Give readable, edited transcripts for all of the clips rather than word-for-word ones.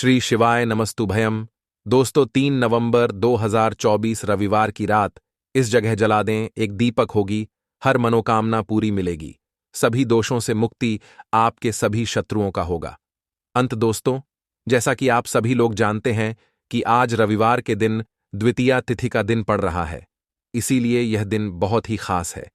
श्री शिवाय नमस्तुभयम। दोस्तों 3 नवंबर 2024 रविवार की रात इस जगह जला दें, एक दीपक होगी, हर मनोकामना पूरी मिलेगी, सभी दोषों से मुक्ति, आपके सभी शत्रुओं का होगा अंत। दोस्तों, जैसा कि आप सभी लोग जानते हैं कि आज रविवार के दिन द्वितीया तिथि का दिन पड़ रहा है, इसीलिए यह दिन बहुत ही खास है।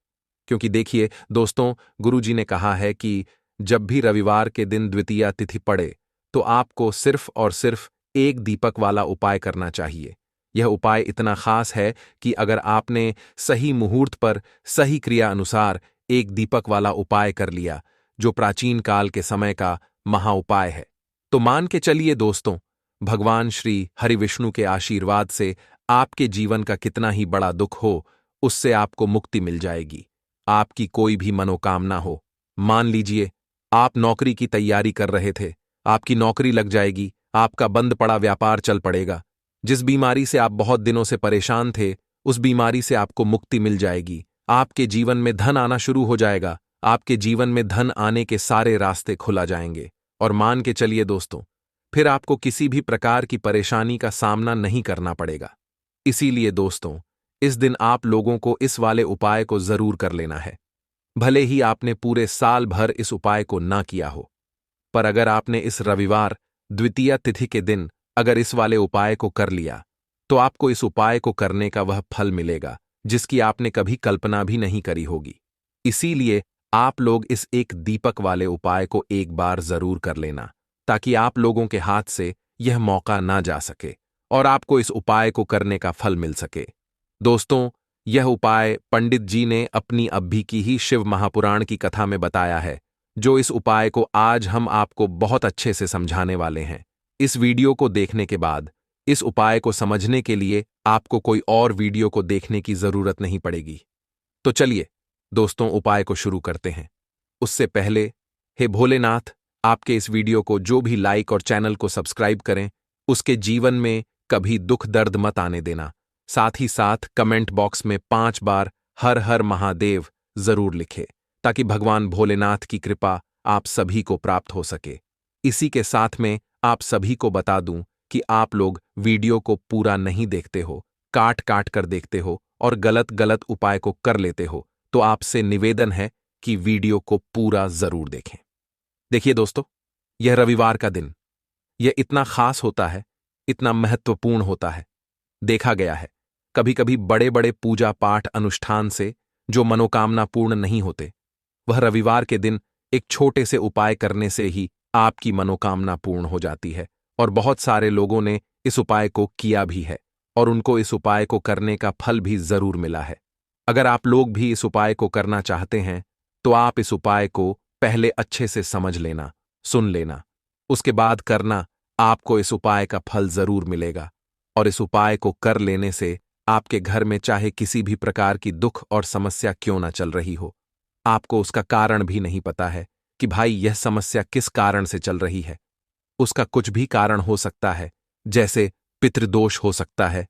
क्योंकि देखिए दोस्तों, गुरुजी ने कहा है कि जब भी रविवार के दिन द्वितीया तिथि पड़े तो आपको सिर्फ और सिर्फ एक दीपक वाला उपाय करना चाहिए। यह उपाय इतना खास है कि अगर आपने सही मुहूर्त पर सही क्रिया अनुसार एक दीपक वाला उपाय कर लिया, जो प्राचीन काल के समय का महाउपाय है, तो मान के चलिए दोस्तों, भगवान श्री हरिविष्णु के आशीर्वाद से आपके जीवन का कितना ही बड़ा दुख हो, उससे आपको मुक्ति मिल जाएगी। आपकी कोई भी मनोकामना हो, मान लीजिए आप नौकरी की तैयारी कर रहे थे, आपकी नौकरी लग जाएगी, आपका बंद पड़ा व्यापार चल पड़ेगा, जिस बीमारी से आप बहुत दिनों से परेशान थे उस बीमारी से आपको मुक्ति मिल जाएगी, आपके जीवन में धन आना शुरू हो जाएगा, आपके जीवन में धन आने के सारे रास्ते खुला जाएंगे। और मान के चलिए दोस्तों, फिर आपको किसी भी प्रकार की परेशानी का सामना नहीं करना पड़ेगा। इसीलिए दोस्तों, इस दिन आप लोगों को इस वाले उपाय को जरूर कर लेना है। भले ही आपने पूरे साल भर इस उपाय को ना किया हो, पर अगर आपने इस रविवार द्वितीया तिथि के दिन अगर इस वाले उपाय को कर लिया, तो आपको इस उपाय को करने का वह फल मिलेगा जिसकी आपने कभी कल्पना भी नहीं करी होगी। इसीलिए आप लोग इस एक दीपक वाले उपाय को एक बार जरूर कर लेना, ताकि आप लोगों के हाथ से यह मौका ना जा सके और आपको इस उपाय को करने का फल मिल सके। दोस्तों, यह उपाय पंडित जी ने अपनी अभी की ही शिव महापुराण की कथा में बताया है, जो इस उपाय को आज हम आपको बहुत अच्छे से समझाने वाले हैं। इस वीडियो को देखने के बाद इस उपाय को समझने के लिए आपको कोई और वीडियो को देखने की जरूरत नहीं पड़ेगी। तो चलिए दोस्तों, उपाय को शुरू करते हैं। उससे पहले, हे भोलेनाथ, आपके इस वीडियो को जो भी लाइक और चैनल को सब्सक्राइब करें, उसके जीवन में कभी दुख दर्द मत आने देना। साथ ही साथ कमेंट बॉक्स में 5 बार हर हर महादेव जरूर लिखे, ताकि भगवान भोलेनाथ की कृपा आप सभी को प्राप्त हो सके। इसी के साथ में आप सभी को बता दूं कि आप लोग वीडियो को पूरा नहीं देखते हो, काट काट कर देखते हो और गलत गलत उपाय को कर लेते हो, तो आपसे निवेदन है कि वीडियो को पूरा जरूर देखें। देखिए दोस्तों, यह रविवार का दिन, यह इतना खास होता है, इतना महत्वपूर्ण होता है। देखा गया है कभी कभी बड़े बड़े पूजा पाठ अनुष्ठान से जो मनोकामना पूर्ण नहीं होते, वह रविवार के दिन एक छोटे से उपाय करने से ही आपकी मनोकामना पूर्ण हो जाती है। और बहुत सारे लोगों ने इस उपाय को किया भी है और उनको इस उपाय को करने का फल भी जरूर मिला है। अगर आप लोग भी इस उपाय को करना चाहते हैं, तो आप इस उपाय को पहले अच्छे से समझ लेना, सुन लेना, उसके बाद करना। आपको इस उपाय का फल जरूर मिलेगा। और इस उपाय को कर लेने से आपके घर में चाहे किसी भी प्रकार की दुख और समस्या क्यों ना चल रही हो, आपको उसका कारण भी नहीं पता है कि भाई यह समस्या किस कारण से चल रही है। उसका कुछ भी कारण हो सकता है, जैसे पितृदोष हो सकता है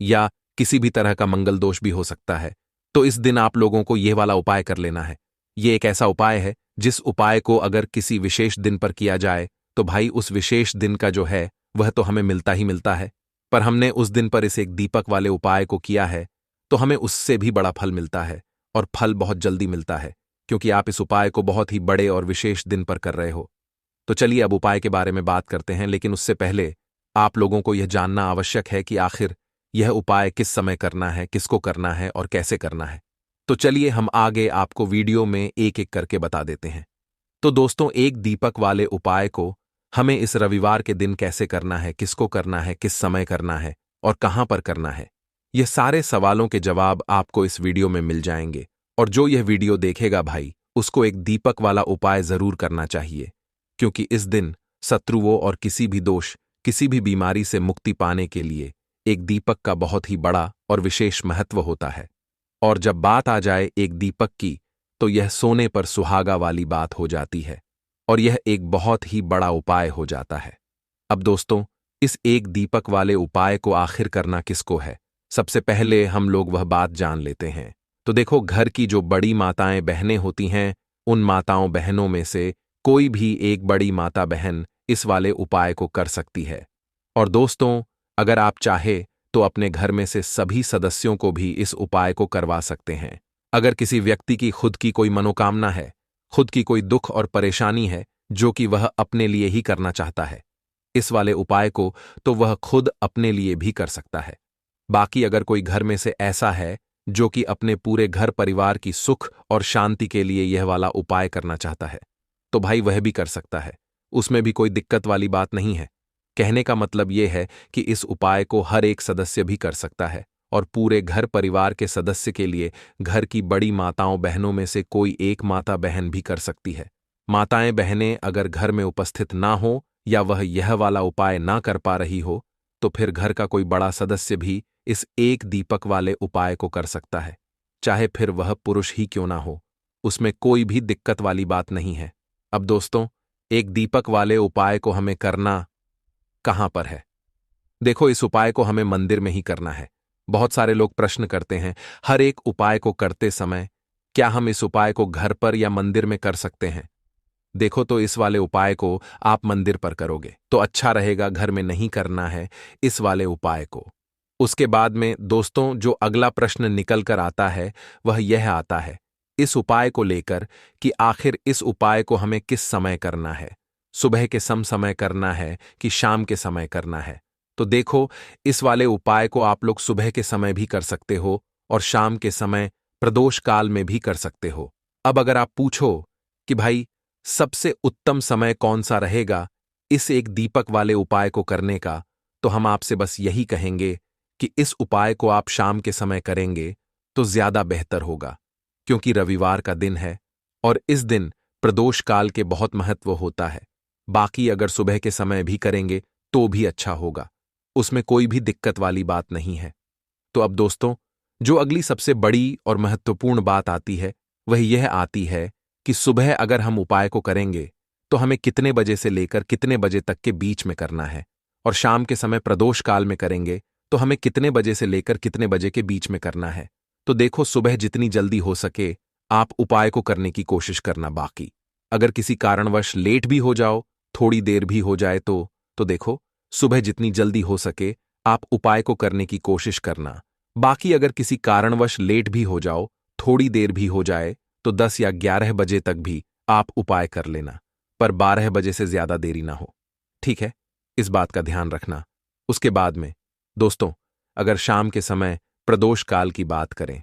या किसी भी तरह का मंगल दोष भी हो सकता है। तो इस दिन आप लोगों को यह वाला उपाय कर लेना है। यह एक ऐसा उपाय है जिस उपाय को अगर किसी विशेष दिन पर किया जाए, तो भाई उस विशेष दिन का जो है वह तो हमें मिलता ही मिलता है, पर हमने उस दिन पर इस एक दीपक वाले उपाय को किया है तो हमें उससे भी बड़ा फल मिलता है, और फल बहुत जल्दी मिलता है, क्योंकि आप इस उपाय को बहुत ही बड़े और विशेष दिन पर कर रहे हो। तो चलिए अब उपाय के बारे में बात करते हैं, लेकिन उससे पहले आप लोगों को यह जानना आवश्यक है कि आखिर यह उपाय किस समय करना है, किसको करना है और कैसे करना है। तो चलिए हम आगे आपको वीडियो में एक एक करके बता देते हैं। तो दोस्तों, एक दीपक वाले उपाय को हमें इस रविवार के दिन कैसे करना है, किसको करना है, किस समय करना है और कहां पर करना है, यह सारे सवालों के जवाब आपको इस वीडियो में मिल जाएंगे। और जो यह वीडियो देखेगा भाई, उसको एक दीपक वाला उपाय जरूर करना चाहिए, क्योंकि इस दिन शत्रुओं और किसी भी दोष, किसी भी बीमारी से मुक्ति पाने के लिए एक दीपक का बहुत ही बड़ा और विशेष महत्व होता है। और जब बात आ जाए एक दीपक की, तो यह सोने पर सुहागा वाली बात हो जाती है और यह एक बहुत ही बड़ा उपाय हो जाता है। अब दोस्तों, इस एक दीपक वाले उपाय को आखिर करना किसको है, सबसे पहले हम लोग वह बात जान लेते हैं। तो देखो, घर की जो बड़ी माताएं बहनें होती हैं, उन माताओं बहनों में से कोई भी एक बड़ी माता बहन इस वाले उपाय को कर सकती है। और दोस्तों, अगर आप चाहे तो अपने घर में से सभी सदस्यों को भी इस उपाय को करवा सकते हैं। अगर किसी व्यक्ति की खुद की कोई मनोकामना है, खुद की कोई दुख और परेशानी है जो कि वह अपने लिए ही करना चाहता है, इस वाले उपाय को तो वह खुद अपने लिए भी कर सकता है। बाकी अगर कोई घर में से ऐसा है जो कि अपने पूरे घर परिवार की सुख और शांति के लिए यह वाला उपाय करना चाहता है, तो भाई वह भी कर सकता है। उसमें भी कोई दिक्कत वाली बात नहीं है। कहने का मतलब यह है कि इस उपाय को हर एक सदस्य भी कर सकता है और पूरे घर परिवार के सदस्य के लिए घर की बड़ी माताओं बहनों में से कोई एक माता बहन भी कर सकती है। माताएं बहनें अगर घर में उपस्थित ना हो या वह यह वाला उपाय ना कर पा रही हो, तो फिर घर का कोई बड़ा सदस्य भी इस एक दीपक वाले उपाय को कर सकता है, चाहे फिर वह पुरुष ही क्यों ना हो। उसमें कोई भी दिक्कत वाली बात नहीं है। अब दोस्तों, एक दीपक वाले उपाय को हमें करना कहां पर है? देखो, इस उपाय को हमें मंदिर में ही करना है। बहुत सारे लोग प्रश्न करते हैं, हर एक उपाय को करते समय क्या हम इस उपाय को घर पर या मंदिर में कर सकते हैं? देखो, तो इस वाले उपाय को आप मंदिर पर करोगे तो अच्छा रहेगा, घर में नहीं करना है इस वाले उपाय को। उसके बाद में दोस्तों, जो अगला प्रश्न निकल कर आता है वह यह आता है इस उपाय को लेकर कि आखिर इस उपाय को हमें किस समय करना है, सुबह के समय करना है कि शाम के समय करना है? तो देखो, इस वाले उपाय को आप लोग सुबह के समय भी कर सकते हो और शाम के समय प्रदोष काल में भी कर सकते हो। अब अगर आप पूछो कि भाई सबसे उत्तम समय कौन सा रहेगा इस एक दीपक वाले उपाय को करने का, तो हम आपसे बस यही कहेंगे कि इस उपाय को आप शाम के समय करेंगे तो ज्यादा बेहतर होगा, क्योंकि रविवार का दिन है और इस दिन प्रदोष काल के बहुत महत्व होता है। बाकी अगर सुबह के समय भी करेंगे तो भी अच्छा होगा, उसमें कोई भी दिक्कत वाली बात नहीं है। तो अब दोस्तों, जो अगली सबसे बड़ी और महत्वपूर्ण बात आती है वह यह आती है कि सुबह अगर हम उपाय को करेंगे तो हमें कितने बजे से लेकर कितने बजे तक के बीच में करना है, और शाम के समय प्रदोष काल में करेंगे तो हमें कितने बजे से लेकर कितने बजे के बीच में करना है। तो देखो, सुबह जितनी जल्दी हो सके आप उपाय को करने की कोशिश करना। बाकी अगर किसी कारणवश लेट भी हो जाओ, थोड़ी देर भी हो जाए तो देखो, सुबह जितनी जल्दी हो सके आप उपाय को करने की कोशिश करना। बाकी अगर किसी कारणवश लेट भी हो जाओ, थोड़ी देर भी हो जाए, तो 10 या 11 बजे तक भी आप उपाय कर लेना, पर 12 बजे से ज्यादा देरी ना हो। ठीक है, इस बात का ध्यान रखना। उसके बाद में दोस्तों, अगर शाम के समय प्रदोष काल की बात करें,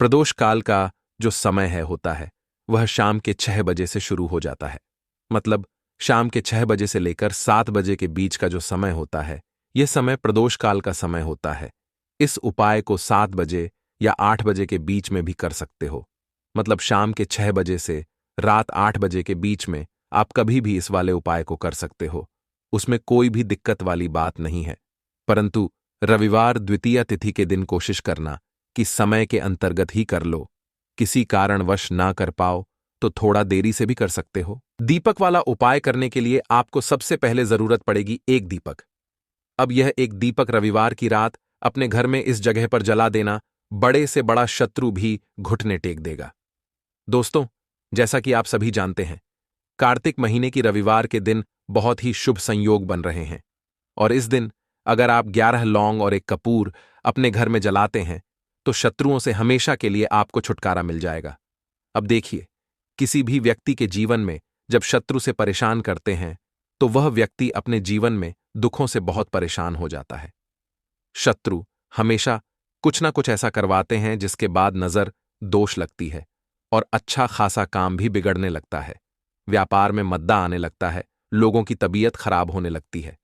प्रदोष काल का जो समय होता है वह शाम के 6 बजे से शुरू हो जाता है। मतलब शाम के 6 बजे से लेकर 7 बजे के बीच का जो समय होता है, यह समय प्रदोष काल का समय होता है। इस उपाय को 7 बजे या 8 बजे के बीच में भी कर सकते हो। मतलब शाम के 6 बजे से रात 8 बजे के बीच में आप कभी भी इस वाले उपाय को कर सकते हो, उसमें कोई भी दिक्कत वाली बात नहीं है। परंतु रविवार द्वितीया तिथि के दिन कोशिश करना कि समय के अंतर्गत ही कर लो। किसी कारणवश ना कर पाओ तो थोड़ा देरी से भी कर सकते हो। दीपक वाला उपाय करने के लिए आपको सबसे पहले जरूरत पड़ेगी एक दीपक। अब यह एक दीपक रविवार की रात अपने घर में इस जगह पर जला देना, बड़े से बड़ा शत्रु भी घुटने टेक देगा। दोस्तों, जैसा कि आप सभी जानते हैं, कार्तिक महीने की रविवार के दिन बहुत ही शुभ संयोग बन रहे हैं, और इस दिन अगर आप 11 लौंग और एक कपूर अपने घर में जलाते हैं तो शत्रुओं से हमेशा के लिए आपको छुटकारा मिल जाएगा। अब देखिए, किसी भी व्यक्ति के जीवन में जब शत्रु से परेशान करते हैं तो वह व्यक्ति अपने जीवन में दुखों से बहुत परेशान हो जाता है। शत्रु हमेशा कुछ ना कुछ ऐसा करवाते हैं जिसके बाद नजर दोष लगती है और अच्छा खासा काम भी बिगड़ने लगता है। व्यापार में मद्दा आने लगता है, लोगों की तबीयत खराब होने लगती है।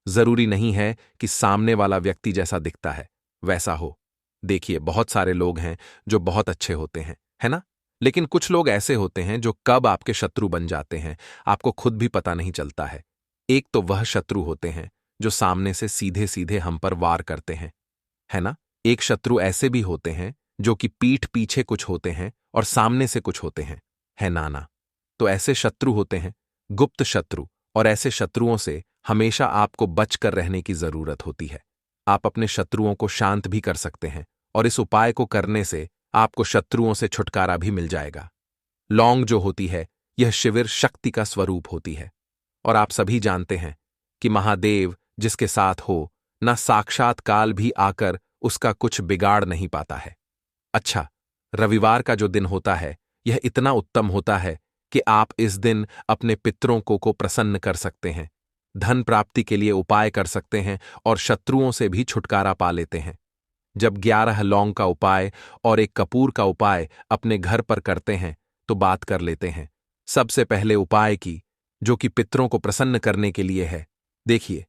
जरूरी नहीं है कि सामने वाला व्यक्ति जैसा दिखता है वैसा हो। देखिए, बहुत सारे लोग हैं जो बहुत अच्छे होते हैं, है ना? लेकिन कुछ लोग ऐसे होते हैं जो कब आपके शत्रु बन जाते हैं आपको खुद भी पता नहीं चलता है। एक तो वह शत्रु होते हैं जो सामने से सीधे सीधे हम पर वार करते हैं, है ना? एक शत्रु ऐसे भी होते हैं जो कि पीठ पीछे कुछ होते हैं और सामने से कुछ होते हैं, है नाना? तो ऐसे शत्रु होते हैं गुप्त शत्रु, और ऐसे शत्रुओं से हमेशा आपको बचकर रहने की जरूरत होती है। आप अपने शत्रुओं को शांत भी कर सकते हैं और इस उपाय को करने से आपको शत्रुओं से छुटकारा भी मिल जाएगा। लौंग जो होती है, यह शिविर शक्ति का स्वरूप होती है और आप सभी जानते हैं कि महादेव जिसके साथ हो, न साक्षात काल भी आकर उसका कुछ बिगाड़ नहीं पाता है। अच्छा, रविवार का जो दिन होता है यह इतना उत्तम होता है कि आप इस दिन अपने पितरों को प्रसन्न कर सकते हैं, धन प्राप्ति के लिए उपाय कर सकते हैं और शत्रुओं से भी छुटकारा पा लेते हैं। जब 11 लौंग का उपाय और एक कपूर का उपाय अपने घर पर करते हैं तो बात कर लेते हैं सबसे पहले उपाय की, जो कि पितरों को प्रसन्न करने के लिए है। देखिए,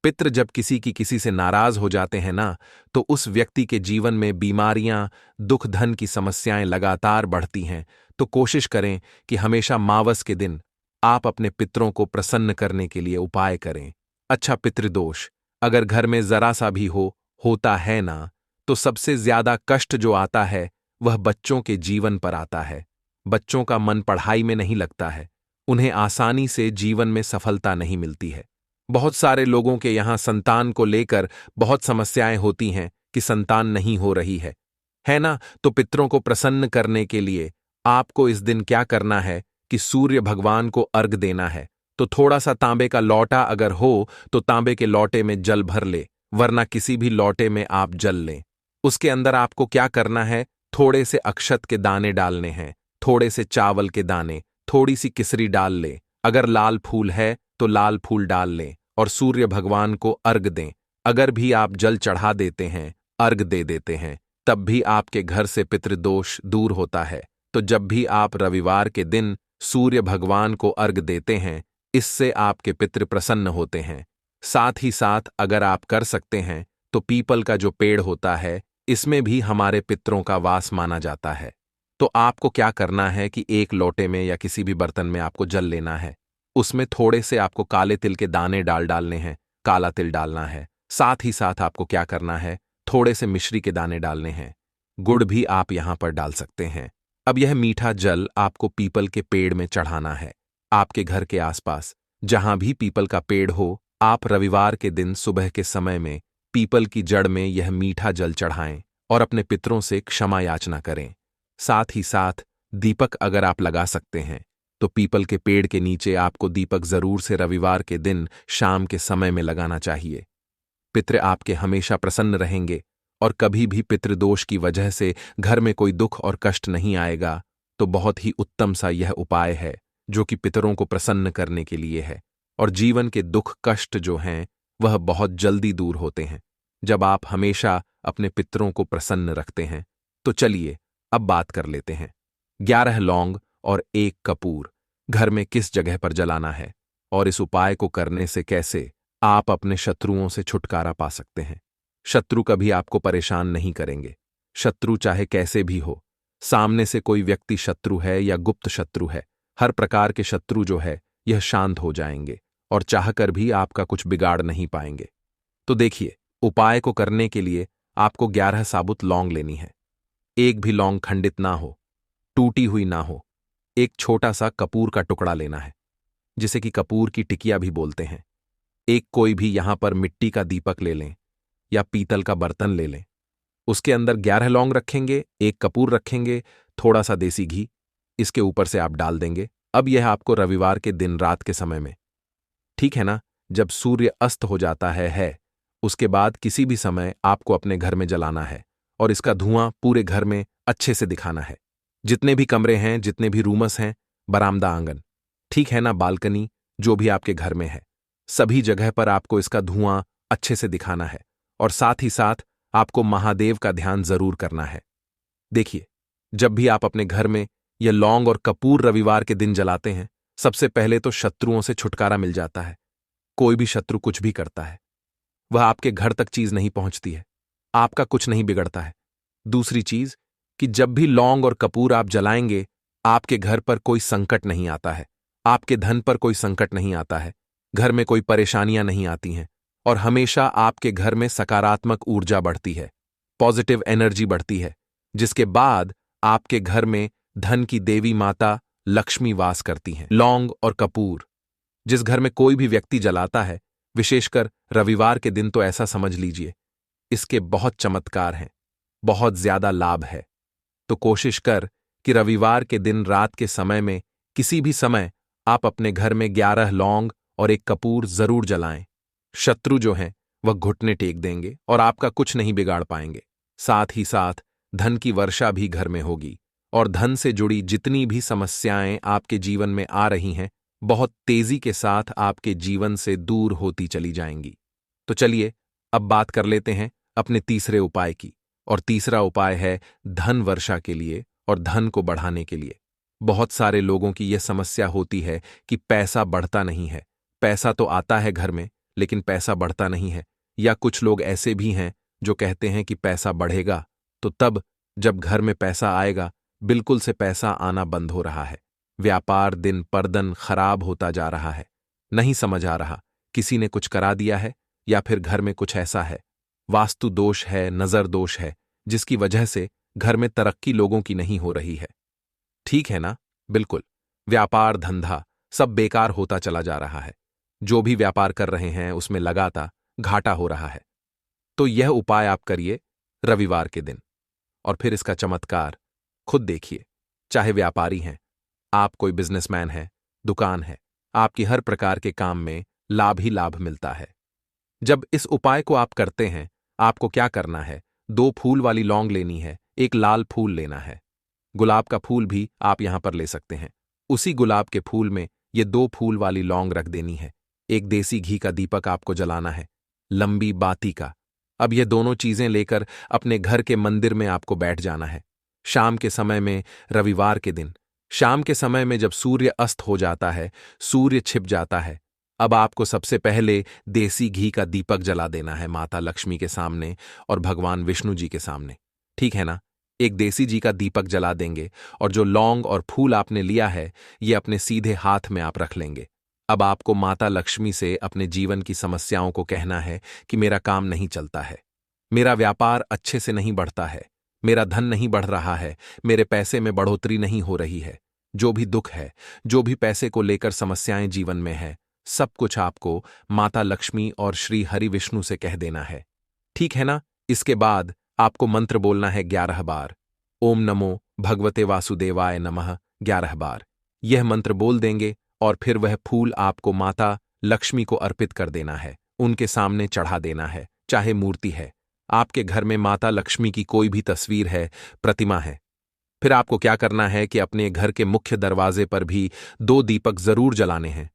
पितृ जब किसी से नाराज हो जाते हैं ना, तो उस व्यक्ति के जीवन में बीमारियां, दुख, धन की समस्याएं लगातार बढ़ती हैं। तो कोशिश करें कि हमेशा मावस के दिन आप अपने पितरों को प्रसन्न करने के लिए उपाय करें। अच्छा, पितृदोष अगर घर में जरा सा भी होता है ना, तो सबसे ज्यादा कष्ट जो आता है वह बच्चों के जीवन पर आता है। बच्चों का मन पढ़ाई में नहीं लगता है, उन्हें आसानी से जीवन में सफलता नहीं मिलती है। बहुत सारे लोगों के यहाँ संतान को लेकर बहुत समस्याएं होती हैं कि संतान नहीं हो रही है ना। तो पितरों को प्रसन्न करने के लिए आपको इस दिन क्या करना है कि सूर्य भगवान को अर्घ देना है। तो थोड़ा सा तांबे का लौटा अगर हो तो तांबे के लौटे में जल भर ले, वरना किसी भी लौटे में आप जल लें। उसके अंदर आपको क्या करना है, थोड़े से अक्षत के दाने डालने हैं, थोड़े से चावल के दाने, थोड़ी सी किसरी डाल ले, अगर लाल फूल है तो लाल फूल डाल लें और सूर्य भगवान को अर्घ दें। अगर भी आप जल चढ़ा देते हैं, अर्घ दे देते हैं, तब भी आपके घर से पितृदोष दूर होता है। तो जब भी आप रविवार के दिन सूर्य भगवान को अर्घ देते हैं, इससे आपके पितृ प्रसन्न होते हैं। साथ ही साथ अगर आप कर सकते हैं तो पीपल का जो पेड़ होता है, इसमें भी हमारे पितरों का वास माना जाता है। तो आपको क्या करना है कि एक लोटे में या किसी भी बर्तन में आपको जल लेना है, उसमें थोड़े से आपको काले तिल के दाने डालने हैं, काला तिल डालना है। साथ ही साथ आपको क्या करना है, थोड़े से मिश्री के दाने डालने हैं, गुड़ भी आप यहां पर डाल सकते हैं। अब यह मीठा जल आपको पीपल के पेड़ में चढ़ाना है। आपके घर के आसपास जहां भी पीपल का पेड़ हो, आप रविवार के दिन सुबह के समय में पीपल की जड़ में यह मीठा जल चढ़ाएं और अपने पितरों से क्षमा याचना करें। साथ ही साथ दीपक अगर आप लगा सकते हैं तो पीपल के पेड़ के नीचे आपको दीपक जरूर से रविवार के दिन शाम के समय में लगाना चाहिए। पितृ आपके हमेशा प्रसन्न रहेंगे और कभी भी पितृदोष की वजह से घर में कोई दुख और कष्ट नहीं आएगा। तो बहुत ही उत्तम सा यह उपाय है जो कि पितरों को प्रसन्न करने के लिए है, और जीवन के दुख कष्ट जो हैं वह बहुत जल्दी दूर होते हैं जब आप हमेशा अपने पितरों को प्रसन्न रखते हैं। तो चलिए अब बात कर लेते हैं 11 लौंग और 1 कपूर घर में किस जगह पर जलाना है और इस उपाय को करने से कैसे आप अपने शत्रुओं से छुटकारा पा सकते हैं। शत्रु कभी आपको परेशान नहीं करेंगे। शत्रु चाहे कैसे भी हो, सामने से कोई व्यक्ति शत्रु है या गुप्त शत्रु है, हर प्रकार के शत्रु जो है यह शांत हो जाएंगे और चाहकर भी आपका कुछ बिगाड़ नहीं पाएंगे। तो देखिए, उपाय को करने के लिए आपको 11 साबुत लौंग लेनी है। एक भी लौंग खंडित ना हो, टूटी हुई ना हो। एक छोटा सा कपूर का टुकड़ा लेना है, जिसे कि कपूर की टिकिया भी बोलते हैं। एक कोई भी यहां पर मिट्टी का दीपक ले लें या पीतल का बर्तन ले लें। उसके अंदर 11 लौंग रखेंगे, 1 कपूर रखेंगे, थोड़ा सा देसी घी इसके ऊपर से आप डाल देंगे। अब यह आपको रविवार के दिन रात के समय में, ठीक है ना, जब सूर्य अस्त हो जाता है उसके बाद किसी भी समय आपको अपने घर में जलाना है और इसका धुआं पूरे घर में अच्छे से दिखाना है। जितने भी कमरे हैं, जितने भी रूमस हैं, बरामदा, आंगन, ठीक है ना, बालकनी, जो भी आपके घर में है, सभी जगह पर आपको इसका धुआं अच्छे से दिखाना है। और साथ ही साथ आपको महादेव का ध्यान जरूर करना है। देखिए, जब भी आप अपने घर में यह लौंग और कपूर रविवार के दिन जलाते हैं, सबसे पहले तो शत्रुओं से छुटकारा मिल जाता है। कोई भी शत्रु कुछ भी करता है, वह आपके घर तक चीज नहीं पहुंचती है, आपका कुछ नहीं बिगड़ता है। दूसरी चीज कि जब भी लौंग और कपूर आप जलाएंगे, आपके घर पर कोई संकट नहीं आता है, आपके धन पर कोई संकट नहीं आता है, घर में कोई परेशानियां नहीं आती हैं और हमेशा आपके घर में सकारात्मक ऊर्जा बढ़ती है, पॉजिटिव एनर्जी बढ़ती है, जिसके बाद आपके घर में धन की देवी माता लक्ष्मी वास करती हैं। लौंग और कपूर जिस घर में कोई भी व्यक्ति जलाता है, विशेषकर रविवार के दिन, तो ऐसा समझ लीजिए इसके बहुत चमत्कार हैं, बहुत ज्यादा लाभ है। तो कोशिश कर कि रविवार के दिन रात के समय में किसी भी समय आप अपने घर में 11 लौंग और एक कपूर जरूर जलाएं। शत्रु जो हैं वह घुटने टेक देंगे और आपका कुछ नहीं बिगाड़ पाएंगे। साथ ही साथ धन की वर्षा भी घर में होगी और धन से जुड़ी जितनी भी समस्याएं आपके जीवन में आ रही हैं बहुत तेजी के साथ आपके जीवन से दूर होती चली जाएंगी। तो चलिए अब बात कर लेते हैं अपने तीसरे उपाय की। और तीसरा उपाय है धन वर्षा के लिए और धन को बढ़ाने के लिए। बहुत सारे लोगों की यह समस्या होती है कि पैसा बढ़ता नहीं है। पैसा तो आता है घर में लेकिन पैसा बढ़ता नहीं है। या कुछ लोग ऐसे भी हैं जो कहते हैं कि पैसा बढ़ेगा तो तब जब घर में पैसा आएगा बिल्कुल से पैसा आना बंद हो रहा है। व्यापार दिन पर दिन खराब होता जा रहा है। नहीं समझ आ रहा किसी ने कुछ करा दिया है या फिर घर में कुछ ऐसा है, वास्तु दोष है, नजर दोष है, जिसकी वजह से घर में तरक्की लोगों की नहीं हो रही है। ठीक है ना? बिल्कुल। व्यापार धंधा सब बेकार होता चला जा रहा है। जो भी व्यापार कर रहे हैं उसमें लगातार घाटा हो रहा है। तो यह उपाय आप करिए रविवार के दिन और फिर इसका चमत्कार खुद देखिए। चाहे व्यापारी हैं, आप कोई बिजनेसमैन है, दुकान है, आपकी हर प्रकार के काम में लाभ ही लाभ मिलता है। जब इस उपाय को आप करते हैं आपको क्या करना है, 2 फूल वाली लौंग लेनी है, एक लाल फूल लेना है। गुलाब का फूल भी आप यहां पर ले सकते हैं। उसी गुलाब के फूल में ये 2 फूल वाली लौंग रख देनी है। एक देसी घी का दीपक आपको जलाना है, लंबी बाती का। अब ये दोनों चीजें लेकर अपने घर के मंदिर में आपको बैठ जाना है। शाम के समय में, रविवार के दिन शाम के समय में जब सूर्य अस्त हो जाता है, सूर्य छिप जाता है, अब आपको सबसे पहले देसी घी का दीपक जला देना है माता लक्ष्मी के सामने और भगवान विष्णु जी के सामने। ठीक है ना? एक देसी घी का दीपक जला देंगे और जो लौंग और फूल आपने लिया है ये अपने सीधे हाथ में आप रख लेंगे। अब आपको माता लक्ष्मी से अपने जीवन की समस्याओं को कहना है कि मेरा काम नहीं चलता है, मेरा व्यापार अच्छे से नहीं बढ़ता है, मेरा धन नहीं बढ़ रहा है, मेरे पैसे में बढ़ोतरी नहीं हो रही है। जो भी दुख है, जो भी पैसे को लेकर समस्याएं जीवन में है, सब कुछ आपको माता लक्ष्मी और श्री हरि विष्णु से कह देना है। ठीक है ना? इसके बाद आपको मंत्र बोलना है 11 बार। ओम नमो भगवते वासुदेवाय नमः 11 बार। यह मंत्र बोल देंगे और फिर वह फूल आपको माता लक्ष्मी को अर्पित कर देना है, उनके सामने चढ़ा देना है। चाहे मूर्ति है, आपके घर में माता लक्ष्मी की कोई भी तस्वीर है, प्रतिमा है, फिर आपको क्या करना है कि अपने घर के मुख्य दरवाजे पर भी 2 दीपक जरूर जलाने हैं,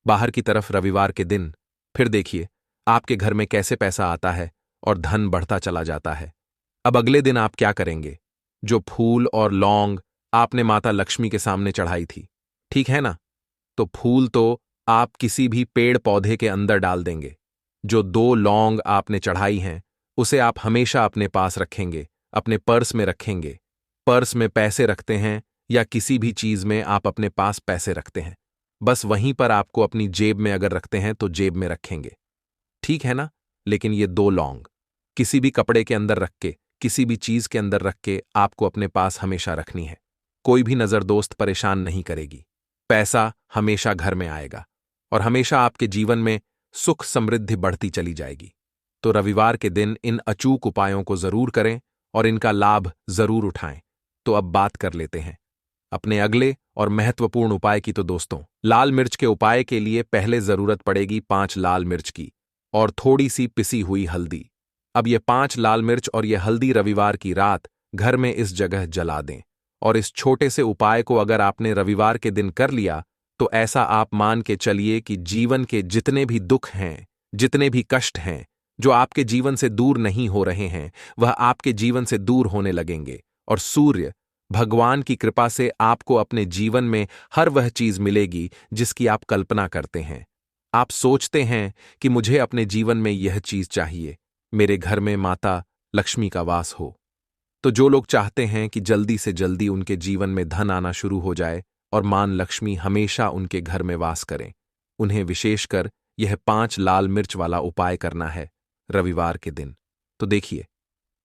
बाहर की तरफ रविवार के दिन। फिर देखिए आपके घर में कैसे पैसा आता है और धन बढ़ता चला जाता है। अब अगले दिन आप क्या करेंगे? जो फूल और लौंग आपने माता लक्ष्मी के सामने चढ़ाई थी, ठीक है ना, तो फूल तो आप किसी भी पेड़ पौधे के अंदर डाल देंगे। जो 2 लौंग आपने चढ़ाई हैं उसे आप हमेशा अपने पास रखेंगे, अपने पर्स में रखेंगे। पर्स में पैसे रखते हैं या किसी भी चीज में आप अपने पास पैसे रखते हैं, बस वहीं पर आपको अपनी जेब में अगर रखते हैं तो जेब में रखेंगे। ठीक है ना? लेकिन ये 2 लौंग किसी भी कपड़े के अंदर रख के, किसी भी चीज के अंदर रख के आपको अपने पास हमेशा रखनी है। कोई भी नजर दोस्त परेशान नहीं करेगी। पैसा हमेशा घर में आएगा और हमेशा आपके जीवन में सुख समृद्धि बढ़ती चली जाएगी। तो रविवार के दिन इन अचूक उपायों को जरूर करें और इनका लाभ जरूर उठाएं। तो अब बात कर लेते हैं अपने अगले और महत्वपूर्ण उपाय की। तो दोस्तों, लाल मिर्च के उपाय के लिए पहले जरूरत पड़ेगी 5 लाल मिर्च की और थोड़ी सी पिसी हुई हल्दी। अब ये 5 लाल मिर्च और ये हल्दी रविवार की रात घर में इस जगह जला दें। और इस छोटे से उपाय को अगर आपने रविवार के दिन कर लिया तो ऐसा आप मान के चलिए कि जीवन के जितने भी दुख हैं, जितने भी कष्ट हैं जो आपके जीवन से दूर नहीं हो रहे हैं, वह आपके जीवन से दूर होने लगेंगे और सूर्य भगवान की कृपा से आपको अपने जीवन में हर वह चीज मिलेगी जिसकी आप कल्पना करते हैं। आप सोचते हैं कि मुझे अपने जीवन में यह चीज चाहिए, मेरे घर में माता लक्ष्मी का वास हो। तो जो लोग चाहते हैं कि जल्दी से जल्दी उनके जीवन में धन आना शुरू हो जाए और मां लक्ष्मी हमेशा उनके घर में वास करें, उन्हें विशेषकर यह 5 लाल मिर्च वाला उपाय करना है रविवार के दिन। तो देखिए,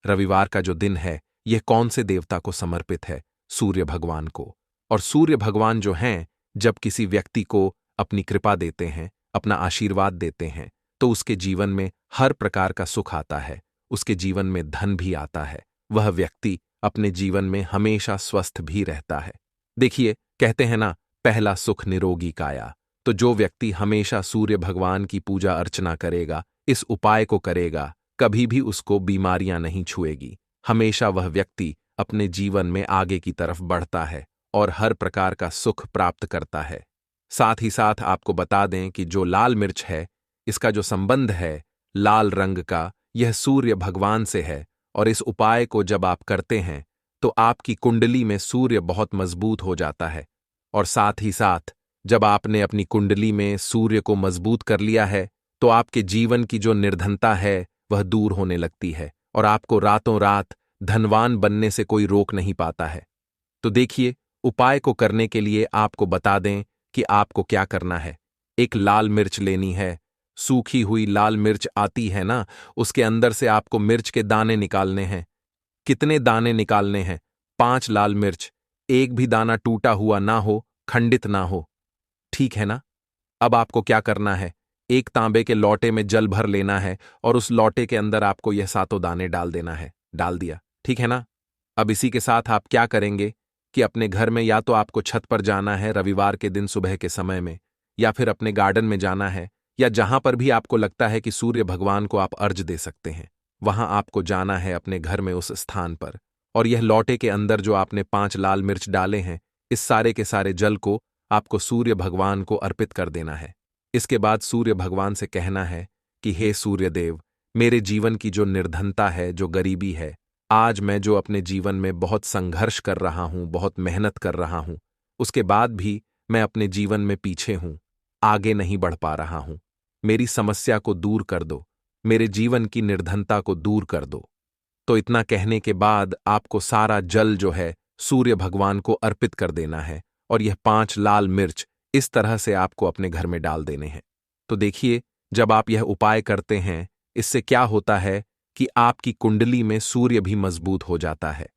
रविवार का जो दिन है यह कौन से देवता को समर्पित है? सूर्य भगवान को। और सूर्य भगवान जो हैं, जब किसी व्यक्ति को अपनी कृपा देते हैं, अपना आशीर्वाद देते हैं, तो उसके जीवन में हर प्रकार का सुख आता है, उसके जीवन में धन भी आता है, वह व्यक्ति अपने जीवन में हमेशा स्वस्थ भी रहता है। देखिए, कहते हैं ना, पहला सुख निरोगी काया। तो जो व्यक्ति हमेशा सूर्य भगवान की पूजा अर्चना करेगा, इस उपाय को करेगा, कभी भी उसको बीमारियां नहीं छुएगी। हमेशा वह व्यक्ति अपने जीवन में आगे की तरफ बढ़ता है और हर प्रकार का सुख प्राप्त करता है। साथ ही साथ आपको बता दें कि जो लाल मिर्च है, इसका जो संबंध है लाल रंग का, यह सूर्य भगवान से है। और इस उपाय को जब आप करते हैं तो आपकी कुंडली में सूर्य बहुत मजबूत हो जाता है। और साथ ही साथ जब आपने अपनी कुंडली में सूर्य को मजबूत कर लिया है तो आपके जीवन की जो निर्धनता है वह दूर होने लगती है और आपको रातों रात धनवान बनने से कोई रोक नहीं पाता है। तो देखिए, उपाय को करने के लिए आपको बता दें कि आपको क्या करना है। एक लाल मिर्च लेनी है, सूखी हुई लाल मिर्च आती है ना, उसके अंदर से आपको मिर्च के दाने निकालने हैं। कितने दाने निकालने हैं? 5 लाल मिर्च, एक भी दाना टूटा हुआ ना हो, खंडित ना हो, ठीक है ना? अब आपको क्या करना है, एक तांबे के लोटे में जल भर लेना है और उस लोटे के अंदर आपको यह सातों दाने डाल देना है। डाल दिया, ठीक है ना? अब इसी के साथ आप क्या करेंगे कि अपने घर में या तो आपको छत पर जाना है रविवार के दिन सुबह के समय में, या फिर अपने गार्डन में जाना है, या जहां पर भी आपको लगता है कि सूर्य भगवान को आप अर्घ दे सकते हैं, वहां आपको जाना है अपने घर में उस स्थान पर। और यह लोटे के अंदर जो आपने 5 लाल मिर्च डाले हैं, इस सारे के सारे जल को आपको सूर्य भगवान को अर्पित कर देना है। इसके बाद सूर्य भगवान से कहना है कि हे सूर्य देव, मेरे जीवन की जो निर्धनता है, जो गरीबी है, आज मैं जो अपने जीवन में बहुत संघर्ष कर रहा हूं, बहुत मेहनत कर रहा हूं, उसके बाद भी मैं अपने जीवन में पीछे हूं, आगे नहीं बढ़ पा रहा हूं। मेरी समस्या को दूर कर दो, मेरे जीवन की निर्धनता को दूर कर दो। तो इतना कहने के बाद आपको सारा जल जो है सूर्य भगवान को अर्पित कर देना है और यह 5 लाल मिर्च इस तरह से आपको अपने घर में डाल देने हैं। तो देखिए, जब आप यह उपाय करते हैं, इससे क्या होता है कि आपकी कुंडली में सूर्य भी मजबूत हो जाता है।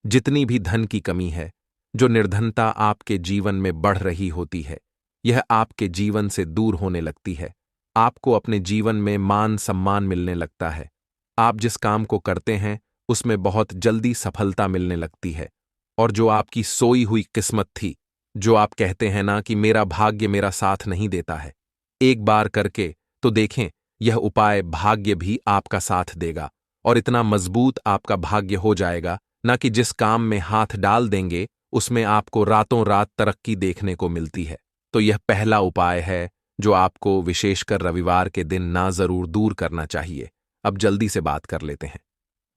जितनी भी धन की कमी है, जो निर्धनता आपके जीवन में बढ़ रही होती है, यह आपके जीवन से दूर होने लगती है। आपको अपने जीवन में मान सम्मान मिलने लगता है। आप जिस काम को करते हैं उसमें बहुत जल्दी सफलता मिलने लगती है। और जो आपकी सोई हुई किस्मत थी, जो आप कहते हैं ना कि मेरा भाग्य मेरा साथ नहीं देता है, एक बार करके तो देखें, यह उपाय भाग्य भी आपका साथ देगा और इतना मजबूत आपका भाग्य हो जाएगा ना कि जिस काम में हाथ डाल देंगे उसमें आपको रातों रात तरक्की देखने को मिलती है। तो यह पहला उपाय है जो आपको विशेषकर रविवार के दिन ना जरूर दूर करना चाहिए। अब जल्दी से बात कर लेते हैं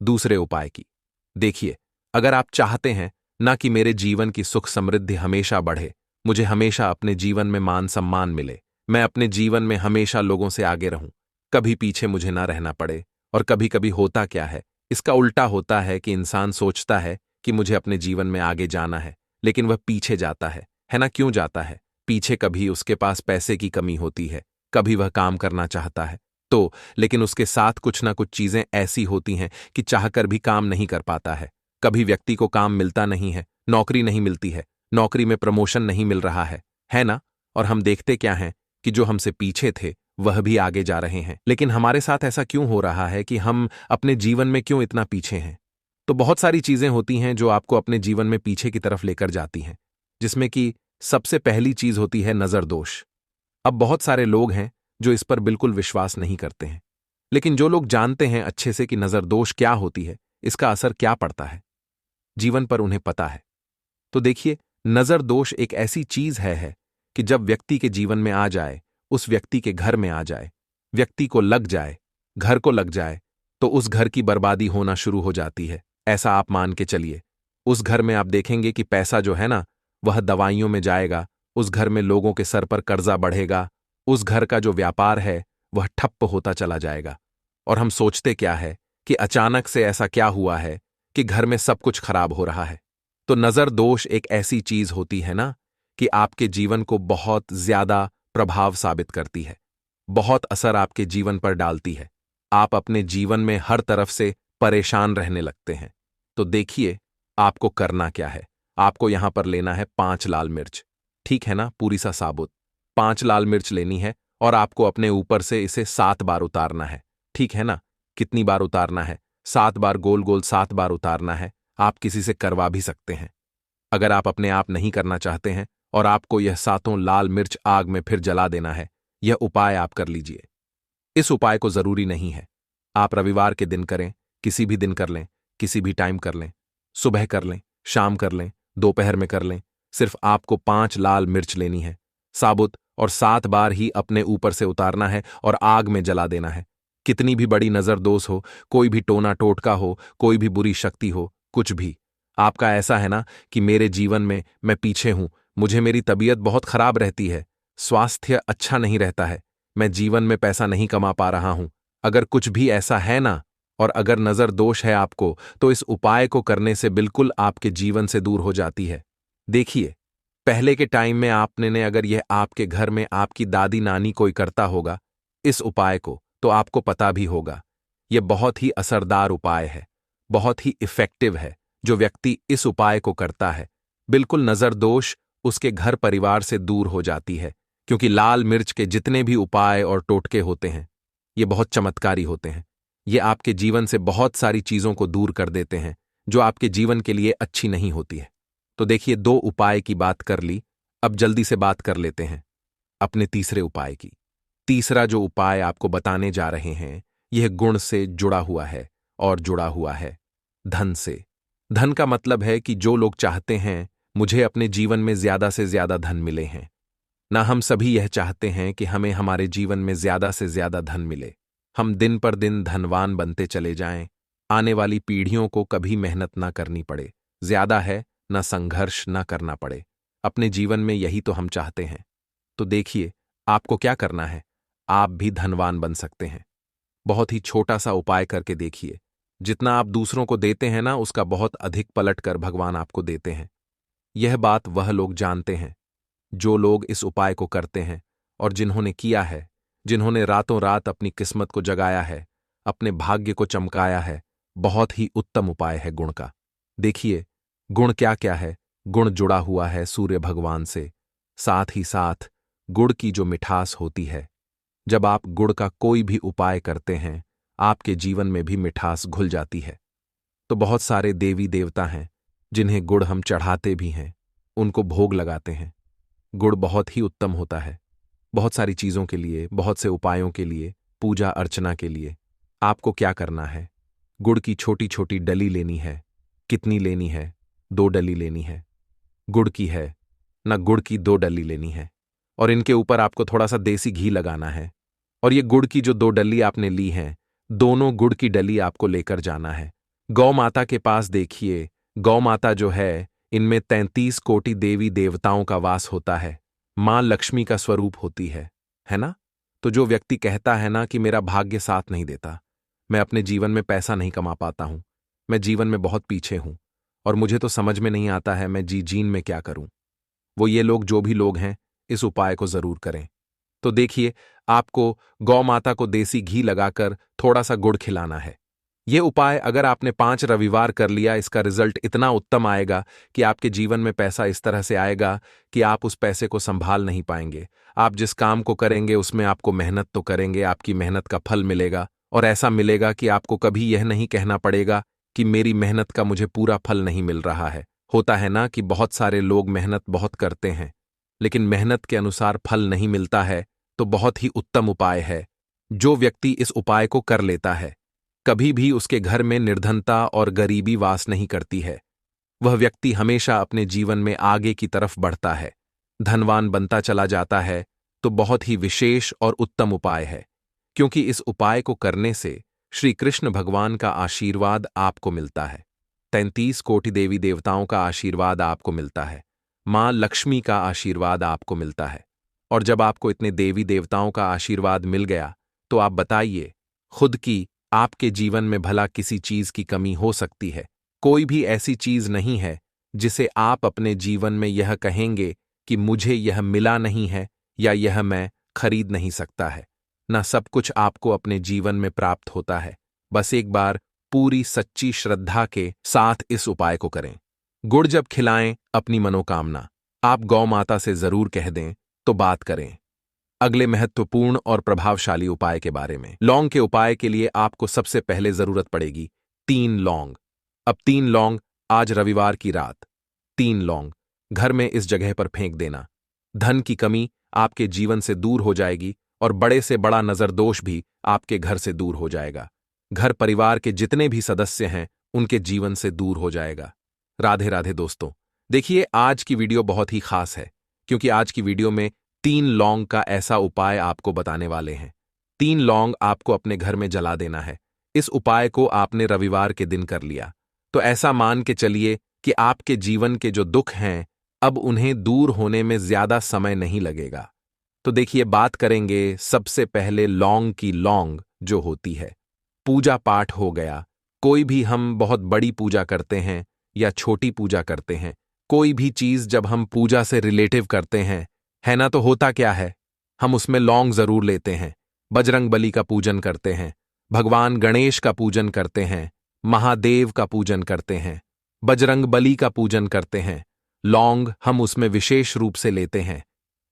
दूसरे उपाय की। देखिए, अगर आप चाहते हैं ना कि मेरे जीवन की सुख समृद्धि हमेशा बढ़े, मुझे हमेशा अपने जीवन में मान सम्मान मिले, मैं अपने जीवन में हमेशा लोगों से आगे रहूं, कभी पीछे मुझे ना रहना पड़े। और कभी कभी होता क्या है, इसका उल्टा होता है कि इंसान सोचता है कि मुझे अपने जीवन में आगे जाना है, लेकिन वह पीछे जाता है ना? क्यों जाता है पीछे? कभी उसके पास पैसे की कमी होती है, कभी वह काम करना चाहता है तो, लेकिन उसके साथ कुछ ना कुछ चीजें ऐसी होती हैं कि चाहकर भी काम नहीं कर पाता है। कभी व्यक्ति को काम मिलता नहीं है, नौकरी नहीं मिलती है, नौकरी में प्रमोशन नहीं मिल रहा है ना? और हम देखते क्या हैं कि जो हमसे पीछे थे वह भी आगे जा रहे हैं। लेकिन हमारे साथ ऐसा क्यों हो रहा है कि हम अपने जीवन में क्यों इतना पीछे हैं? तो बहुत सारी चीजें होती हैं जो आपको अपने जीवन में पीछे की तरफ लेकर जाती हैं, जिसमें कि सबसे पहली चीज होती है नजर दोष। अब बहुत सारे लोग हैं जो इस पर बिल्कुल विश्वास नहीं करते हैं, लेकिन जो लोग जानते हैं अच्छे से कि नजर दोष क्या होती है, इसका असर क्या पड़ता है जीवन पर, उन्हें पता है। तो देखिए, नजर दोष एक ऐसी चीज है कि जब व्यक्ति के जीवन में आ जाए, उस व्यक्ति के घर में आ जाए, व्यक्ति को लग जाए, घर को लग जाए, तो उस घर की बर्बादी होना शुरू हो जाती है। ऐसा आप मान के चलिए, उस घर में आप देखेंगे कि पैसा जो है ना, वह दवाइयों में जाएगा, उस घर में लोगों के सर पर कर्जा बढ़ेगा, उस घर का जो व्यापार है वह ठप्प होता चला जाएगा। और हम सोचते क्या है कि अचानक से ऐसा क्या हुआ है कि घर में सब कुछ खराब हो रहा है। तो नजर दोष एक ऐसी चीज होती है ना कि आपके जीवन को बहुत ज्यादा प्रभाव साबित करती है, बहुत असर आपके जीवन पर डालती है। आप अपने जीवन में हर तरफ से परेशान रहने लगते हैं। तो देखिए, आपको करना क्या है। आपको यहां पर लेना है 5 लाल मिर्च, ठीक है ना? पूरी सा साबुत 5 लाल मिर्च लेनी है और आपको अपने ऊपर से इसे 7 बार उतारना है, ठीक है ना? कितनी बार उतारना है? 7 बार, गोल गोल 7 बार उतारना है। आप किसी से करवा भी सकते हैं। अगर आप अपने आप नहीं करना चाहते हैं और आपको यह 7 लाल मिर्च आग में फिर जला देना है। यह उपाय आप कर लीजिए। इस उपाय को जरूरी नहीं है आप रविवार के दिन करें, किसी भी दिन कर लें, किसी भी टाइम कर लें, सुबह कर लें, शाम कर लें, दोपहर में कर लें। सिर्फ आपको 5 लाल मिर्च लेनी है, साबुत, और 7 बार ही अपने ऊपर से उतारना है और आग में जला देना है। कितनी भी बड़ी नजर दोष हो, कोई भी टोना टोटका हो, कोई भी बुरी शक्ति हो, कुछ भी। आपका ऐसा है ना कि मेरे जीवन में मैं पीछे हूं, मुझे मेरी तबीयत बहुत खराब रहती है, स्वास्थ्य अच्छा नहीं रहता है, मैं जीवन में पैसा नहीं कमा पा रहा हूं। अगर कुछ भी ऐसा है ना, और अगर नजर दोष है आपको, तो इस उपाय को करने से बिल्कुल आपके जीवन से दूर हो जाती है। देखिए, पहले के टाइम में आपने ने अगर यह आपके घर में आपकी दादी नानी कोई करता होगा इस उपाय को, तो आपको पता भी होगा। यह बहुत ही असरदार उपाय है, बहुत ही इफेक्टिव है। जो व्यक्ति इस उपाय को करता है, बिल्कुल नजर दोष उसके घर परिवार से दूर हो जाती है, क्योंकि लाल मिर्च के जितने भी उपाय और टोटके होते हैं, ये बहुत चमत्कारी होते हैं। ये आपके जीवन से बहुत सारी चीजों को दूर कर देते हैं, जो आपके जीवन के लिए अच्छी नहीं होती है। तो देखिए, 2 उपाय की बात कर ली, अब जल्दी से बात कर लेते हैं अपने तीसरे उपाय की। तीसरा जो उपाय आपको बताने जा रहे हैं, यह गुण से जुड़ा हुआ है और जुड़ा हुआ है धन से। धन का मतलब है कि जो लोग चाहते हैं मुझे अपने जीवन में ज्यादा से ज्यादा धन मिले हैं ना, हम सभी यह चाहते हैं कि हमें हमारे जीवन में ज्यादा से ज्यादा धन मिले, हम दिन पर दिन धनवान बनते चले जाएं, आने वाली पीढ़ियों को कभी मेहनत ना करनी पड़े, ज्यादा है ना संघर्ष ना करना पड़े। अपने जीवन में यही तो हम चाहते हैं। तो देखिए, आपको क्या करना है, आप भी धनवान बन सकते हैं। बहुत ही छोटा सा उपाय करके देखिए। जितना आप दूसरों को देते हैं ना, उसका बहुत अधिक पलट कर भगवान आपको देते हैं। यह बात वह लोग जानते हैं जो लोग इस उपाय को करते हैं और जिन्होंने किया है, जिन्होंने रातों रात अपनी किस्मत को जगाया है, अपने भाग्य को चमकाया है। बहुत ही उत्तम उपाय है गुण का। देखिए, गुण क्या क्या है। गुण जुड़ा हुआ है सूर्य भगवान से, साथ ही साथ गुड़ की जो मिठास होती है, जब आप गुड़ का कोई भी उपाय करते हैं, आपके जीवन में भी मिठास घुल जाती है। तो बहुत सारे देवी देवता हैं जिन्हें गुड़ हम चढ़ाते भी हैं, उनको भोग लगाते हैं। गुड़ बहुत ही उत्तम होता है बहुत सारी चीजों के लिए, बहुत से उपायों के लिए, पूजा अर्चना के लिए। आपको क्या करना है, गुड़ की छोटी छोटी डली लेनी है। कितनी लेनी है? 2 डली लेनी है। गुड़ की है ना, गुड़ की 2 डली लेनी है, और इनके ऊपर आपको थोड़ा सा देसी घी लगाना है। और ये गुड़ की जो 2 डली आपने ली हैं, दोनों गुड़ की डली आपको लेकर जाना है गौ माता के पास। देखिए, गौ माता जो है, इनमें 33 कोटि देवी देवताओं का वास होता है, मां लक्ष्मी का स्वरूप होती है ना। तो जो व्यक्ति कहता है ना कि मेरा भाग्य साथ नहीं देता, मैं अपने जीवन में पैसा नहीं कमा पाता हूं, मैं जीवन में बहुत पीछे हूं, और मुझे तो समझ में नहीं आता है मैं जीन में क्या करूं, वो ये लोग जो भी लोग हैं, इस उपाय को जरूर करें। तो देखिए, आपको गौ माता को देसी घी लगाकर थोड़ा सा गुड़ खिलाना है। यह उपाय अगर आपने 5 रविवार कर लिया, इसका रिजल्ट इतना उत्तम आएगा कि आपके जीवन में पैसा इस तरह से आएगा कि आप उस पैसे को संभाल नहीं पाएंगे। आप जिस काम को करेंगे उसमें आपको मेहनत तो करेंगे, आपकी मेहनत का फल मिलेगा, और ऐसा मिलेगा कि आपको कभी यह नहीं कहना पड़ेगा कि मेरी मेहनत का मुझे पूरा फल नहीं मिल रहा है। होता है ना कि बहुत सारे लोग मेहनत बहुत करते हैं, लेकिन मेहनत के अनुसार फल नहीं मिलता है। तो बहुत ही उत्तम उपाय है। जो व्यक्ति इस उपाय को कर लेता है, कभी भी उसके घर में निर्धनता और गरीबी वास नहीं करती है। वह व्यक्ति हमेशा अपने जीवन में आगे की तरफ बढ़ता है, धनवान बनता चला जाता है। तो बहुत ही विशेष और उत्तम उपाय है, क्योंकि इस उपाय को करने से श्री कृष्ण भगवान का आशीर्वाद आपको मिलता है, 33 कोटि देवी देवताओं का आशीर्वाद आपको मिलता है, मां लक्ष्मी का आशीर्वाद आपको मिलता है। और जब आपको इतने देवी देवताओं का आशीर्वाद मिल गया, तो आप बताइए खुद की आपके जीवन में भला किसी चीज की कमी हो सकती है? कोई भी ऐसी चीज नहीं है जिसे आप अपने जीवन में यह कहेंगे कि मुझे यह मिला नहीं है या यह मैं खरीद नहीं सकता है। ना, सब कुछ आपको अपने जीवन में प्राप्त होता है। बस एक बार पूरी सच्ची श्रद्धा के साथ इस उपाय को करें। गुड़ जब खिलाएं अपनी मनोकामना, आप गौ माता से जरूर कह दें। तो बात करें अगले महत्वपूर्ण और प्रभावशाली उपाय के बारे में। लौंग के उपाय के लिए आपको सबसे पहले जरूरत पड़ेगी 3 लौंग। अब 3 लौंग, आज रविवार की रात 3 लौंग घर में इस जगह पर फेंक देना। धन की कमी आपके जीवन से दूर हो जाएगी और बड़े से बड़ा नजरदोष भी आपके घर से दूर हो जाएगा। घर परिवार के जितने भी सदस्य हैं उनके जीवन से दूर हो जाएगा। राधे राधे दोस्तों। देखिए, आज की वीडियो बहुत ही खास है क्योंकि आज की वीडियो में 3 लौंग का ऐसा उपाय आपको बताने वाले हैं। 3 लौंग आपको अपने घर में जला देना है। इस उपाय को आपने रविवार के दिन कर लिया तो ऐसा मान के चलिए कि आपके जीवन के जो दुख हैं अब उन्हें दूर होने में ज्यादा समय नहीं लगेगा। तो देखिए, बात करेंगे सबसे पहले लौंग की। लौंग जो होती है, पूजा पाठ हो गया, कोई भी हम बहुत बड़ी पूजा करते हैं या छोटी पूजा करते हैं, कोई भी चीज जब हम पूजा से रिलेटिव करते हैं, है ना, तो होता क्या है, हम उसमें लौंग जरूर लेते हैं। बजरंग बली का पूजन करते हैं, भगवान गणेश का पूजन करते हैं, महादेव का पूजन करते हैं, बजरंग बली का पूजन करते हैं। लौंग हम उसमें विशेष रूप से लेते हैं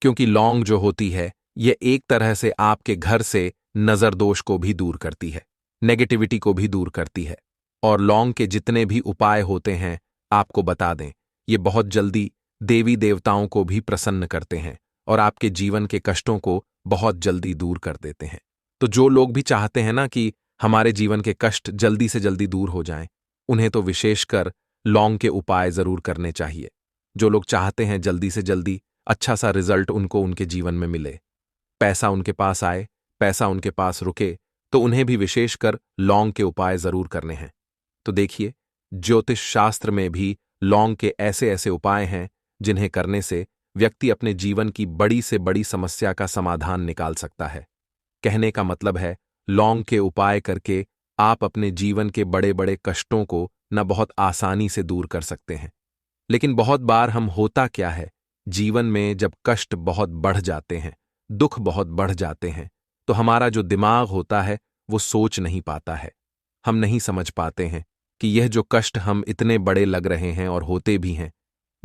क्योंकि लौंग जो होती है ये एक तरह से आपके घर से नजर दोष को भी दूर करती है, नेगेटिविटी को भी दूर करती है। और लौंग के जितने भी उपाय होते हैं आपको बता दें, ये बहुत जल्दी देवी देवताओं को भी प्रसन्न करते हैं और आपके जीवन के कष्टों को बहुत जल्दी दूर कर देते हैं। तो जो लोग भी चाहते हैं ना कि हमारे जीवन के कष्ट जल्दी से जल्दी दूर हो जाएं, उन्हें तो विशेषकर लौंग के उपाय जरूर करने चाहिए। जो लोग चाहते हैं जल्दी से जल्दी अच्छा सा रिजल्ट उनको उनके जीवन में मिले, पैसा उनके पास आए, पैसा उनके पास रुके, तो उन्हें भी विशेषकर लौंग के उपाय जरूर करने हैं। तो देखिए, ज्योतिष शास्त्र में भी लौंग के ऐसे ऐसे उपाय हैं जिन्हें करने से व्यक्ति अपने जीवन की बड़ी से बड़ी समस्या का समाधान निकाल सकता है। कहने का मतलब है, लौंग के उपाय करके आप अपने जीवन के बड़े बड़े कष्टों को न बहुत आसानी से दूर कर सकते हैं। लेकिन बहुत बार हम होता क्या है, जीवन में जब कष्ट बहुत बढ़ जाते हैं, दुख बहुत बढ़ जाते हैं, तो हमारा जो दिमाग होता है वो सोच नहीं पाता है। हम नहीं समझ पाते हैं कि यह जो कष्ट हम इतने बड़े लग रहे हैं और होते भी हैं।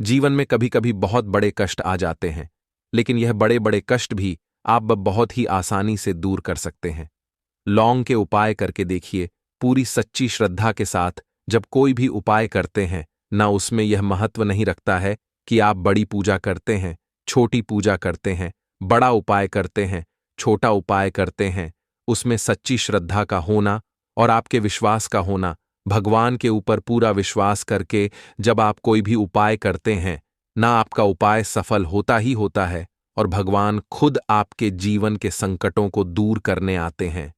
जीवन में कभी कभी बहुत बड़े कष्ट आ जाते हैं, लेकिन यह बड़े बड़े कष्ट भी आप बहुत ही आसानी से दूर कर सकते हैं। लौंग के उपाय करके देखिए, पूरी सच्ची श्रद्धा के साथ जब कोई भी उपाय करते हैं ना, उसमें यह महत्व नहीं रखता है कि आप बड़ी पूजा करते हैं, छोटी पूजा करते हैं, बड़ा उपाय करते हैं, छोटा उपाय करते हैं। उसमें सच्ची श्रद्धा का होना और आपके विश्वास का होना, भगवान के ऊपर पूरा विश्वास करके जब आप कोई भी उपाय करते हैं ना, आपका उपाय सफल होता ही होता है और भगवान खुद आपके जीवन के संकटों को दूर करने आते हैं।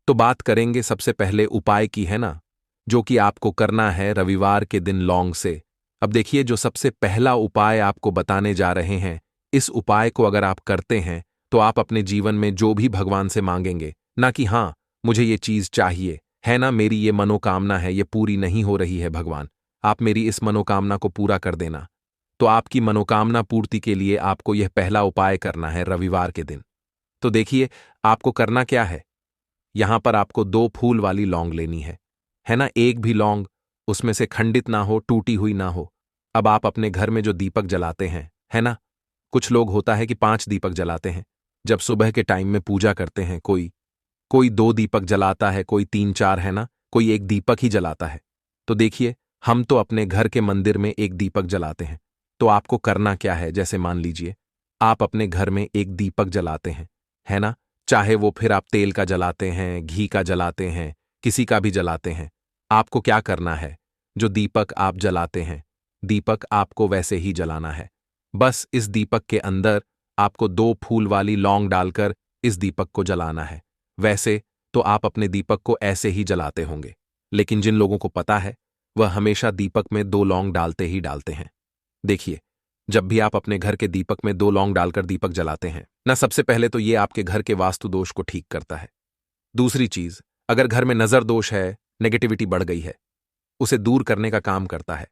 तो बात करेंगे सबसे पहले उपाय की, है ना, जो कि आपको करना है रविवार के दिन लौंग से। अब देखिए, जो सबसे पहला उपाय आपको बताने जा रहे हैं, इस उपाय को अगर आप करते हैं तो आप अपने जीवन में जो भी भगवान से मांगेंगे, ना कि हाँ मुझे ये चीज चाहिए, है ना, मेरी ये मनोकामना है, ये पूरी नहीं हो रही है, भगवान आप मेरी इस मनोकामना को पूरा कर देना। तो आपकी मनोकामना पूर्ति के लिए आपको यह पहला उपाय करना है रविवार के दिन। तो देखिए, आपको करना क्या है, यहां पर आपको 2 फूल वाली लौंग लेनी है ना। एक भी लौंग उसमें से खंडित ना हो, टूटी हुई ना हो। अब आप अपने घर में जो दीपक जलाते हैं, है ना, कुछ लोग होता है कि 5 दीपक जलाते हैं। जब सुबह के टाइम में पूजा करते हैं, कोई कोई 2 दीपक जलाता है, कोई 3-4, है ना, कोई एक दीपक ही जलाता है। तो देखिए, हम तो अपने घर के मंदिर में एक दीपक जलाते हैं। तो आपको करना क्या है, जैसे मान लीजिए आप अपने घर में एक दीपक जलाते हैं, है ना, चाहे वो फिर आप तेल का जलाते हैं, घी का जलाते हैं, किसी का भी जलाते हैं। आपको क्या करना है, जो दीपक आप जलाते हैं, दीपक आपको वैसे ही जलाना है। बस इस दीपक के अंदर आपको 2 फूल वाली लौंग डालकर इस दीपक को जलाना है। वैसे तो आप अपने दीपक को ऐसे ही जलाते होंगे, लेकिन जिन लोगों को पता है वह हमेशा दीपक में 2 लौंग डालते ही डालते हैं। देखिए, जब भी आप अपने घर के दीपक में 2 लौंग डालकर दीपक जलाते हैं ना, सबसे पहले तो ये आपके घर के वास्तु दोष को ठीक करता है। दूसरी चीज, अगर घर में नजर दोष है, नेगेटिविटी बढ़ गई है, उसे दूर करने का काम करता है।